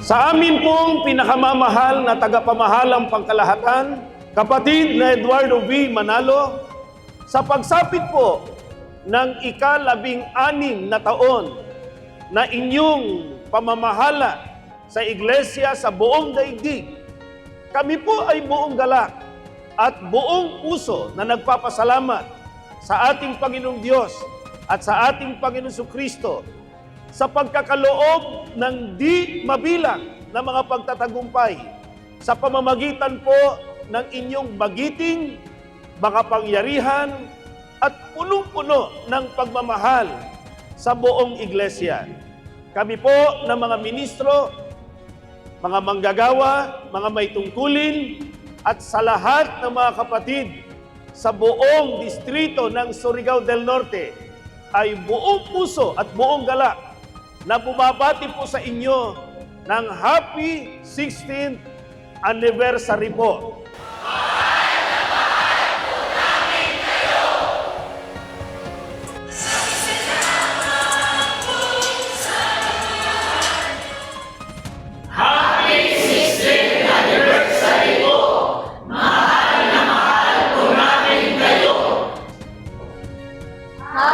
Sa amin pong pinakamamahal na tagapamahalang pangkalahatan, kapatid na Eduardo V. Manalo, sa pagsapit po ng ika-16 na taon na inyong pamamahala sa iglesia sa buong daigdig, kami po ay buong galak at buong puso na nagpapasalamat sa ating Panginoong Diyos at sa ating Panginoong Jesucristo sa pagkakaloob ng di mabilang na mga pagtatagumpay sa pamamagitan po ng inyong magiting, makapangyarihan at punong-puno ng pagmamahal sa buong iglesia. Kami po ng mga ministro, mga manggagawa, mga may tungkulin, at sa lahat ng mga kapatid sa buong distrito ng Surigao del Norte ay buong puso at buong galak na bumabati po sa inyo ng Happy 16th Anniversary po.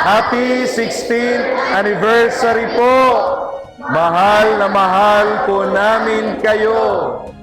Happy 16th Anniversary po! Mahal na mahal po namin kayo!